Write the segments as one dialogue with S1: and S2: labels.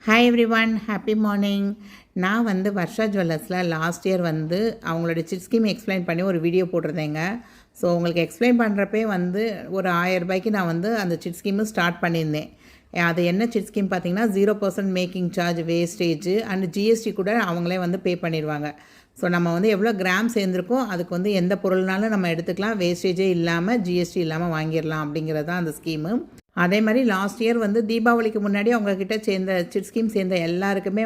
S1: Hi every one, happy morning. நான் Varsha ஜுவல்லர்ஸில் last year அவங்களோட chit scheme explain பண்ணி ஒரு வீடியோ போட்டிருந்தேங்க. ஸோ உங்களுக்கு எக்ஸ்பிளைன் பண்ணுறப்பே ஒரு 1000 ரூபாய்க்கு நான் அந்த சிட் ஸ்கீமு ஸ்டார்ட் பண்ணியிருந்தேன். அது என்ன சிட் ஸ்கீம் பார்த்தீங்கன்னா 0% making charge, wastage and GST கூட அவங்களே பே பண்ணிடுவாங்க. ஸோ நம்ம எவ்வளோ கிராம் சேர்ந்துருக்கோ அதுக்கு எந்த பொருள்னாலும் நம்ம எடுத்துக்கலாம், வேஸ்டேஜே இல்லாமல் ஜிஎஸ்டி இல்லாமல் வாங்கிடலாம் அப்படிங்கிறது தான் அந்த ஸ்கீமு. அதே மாதிரி லாஸ்ட் இயர் தீபாவளிக்கு முன்னாடி அவங்கக்கிட்ட சேர்ந்த சிட் ஸ்கீம் சேர்ந்த எல்லாருக்குமே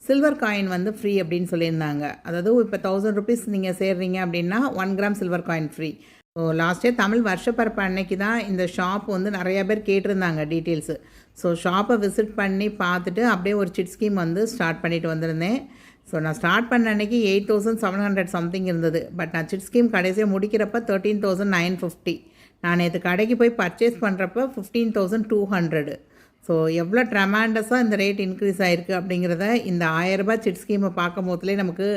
S1: சில்வர் காயின் ஃப்ரீ அப்படின்னு சொல்லியிருந்தாங்க. அதாவது இப்போ 1000 ருபீஸ் நீங்கள் சேர்றீங்க அப்படின்னா 1 gram silver coin free. So last year Tamil வருஷப்பரப்பு அன்னைக்கு தான் இந்த ஷாப் நிறையா பேர் கேட்டிருந்தாங்க டீட்டெயில்ஸு. ஸோ ஷாப்பை விசிட் பண்ணி பார்த்துட்டு அப்படியே ஒரு சிட் ஸ்கீம் ஸ்டார்ட் பண்ணிட்டு வந்திருந்தேன். ஸோ நான் ஸ்டார்ட் பண்ண அன்றைக்கி 8700 சம்திங் இருந்தது. பட் நான் சிட் ஸ்கீம் கடைசியாக முடிக்கிறப்ப 13950. நான் நேற்று கடைக்கு போய் பர்ச்சேஸ் பண்ணுறப்ப 15200. ஸோ எவ்வளோ ட்ரெமாண்டஸாக இந்த ரேட் இன்க்ரீஸ் ஆகிருக்கு அப்படிங்கிறத இந்த 1000 ரூபாய் சிட் ஸ்கீமை பார்க்கும் போதுலேயே நமக்கு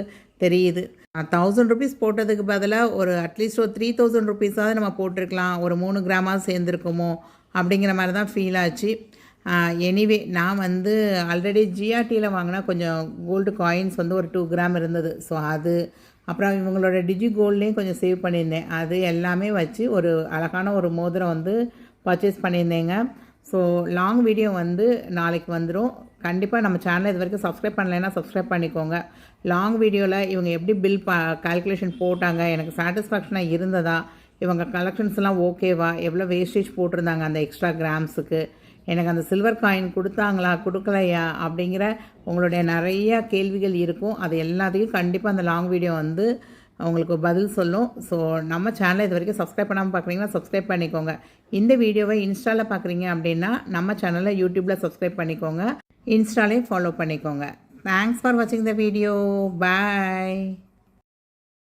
S1: தெரியுது. 1000 ருபீஸ் போட்டதுக்கு பதிலாக அட்லீஸ்ட் ஒரு 3000 ருபீஸாவது நம்ம போட்டிருக்கலாம், ஒரு 3 கிராமாவது சேர்ந்துருக்குமோ அப்படிங்கிற மாதிரி தான் ஃபீல் ஆச்சு. எனிவே நான் ஆல்ரெடி ஜிஆர்டியில் வாங்கினா கொஞ்சம் கோல்டு காயின்ஸ் ஒரு 2 கிராம் இருந்தது. ஸோ அது அப்புறம் இவங்களோட டிஜி கோல்ட்லேயும் கொஞ்சம் சேவ் பண்ணியிருந்தேன். அது எல்லாமே வச்சு ஒரு அழகான ஒரு மோதிரம் பர்ச்சேஸ் பண்ணியிருந்தேங்க. ஸோ லாங் வீடியோ நாளைக்கு வந்துடும். கண்டிப்பாக நம்ம சேனலை இது வரைக்கும் சப்ஸ்கிரைப் பண்ணலைன்னா சப்ஸ்கிரைப் பண்ணிக்கோங்க. லாங் வீடியோவில் இவங்க எப்படி பில் கால்குலேஷன் போட்டாங்க, எனக்கு சாட்டிஸ்ஃபேக்ஷனாக இருந்ததா, இவங்க கலெக்ஷன்ஸ்லாம் ஓகேவா, எவ்வளோ வேஸ்டேஜ் போட்டிருந்தாங்க அந்த எக்ஸ்ட்ரா கிராம்ஸுக்கு, எனக்கு அந்த சில்வர் காயின் கொடுத்தாங்களா கொடுக்கலையா அப்படிங்கிற உங்களுடைய நிறையா கேள்விகள் இருக்கும். அது எல்லாத்தையும் கண்டிப்பாக அந்த லாங் வீடியோ உங்களுக்கு பதில் சொல்லும். ஸோ நம்ம சேனலை இது வரைக்கும் சப்ஸ்கிரைப் பண்ணாமல் பார்க்குறீங்கன்னா சப்ஸ்கிரைப் பண்ணிக்கோங்க. இந்த வீடியோவை இன்ஸ்டாவில் பார்க்குறீங்க அப்படின்னா நம்ம சேனலை யூடியூப்பில் சப்ஸ்கிரைப் பண்ணிக்கோங்க, இன்ஸ்டாலே ஃபாலோ பண்ணிக்கோங்க. தேங்க்ஸ் ஃபார் வாட்சிங் த வீடியோ. பாய்.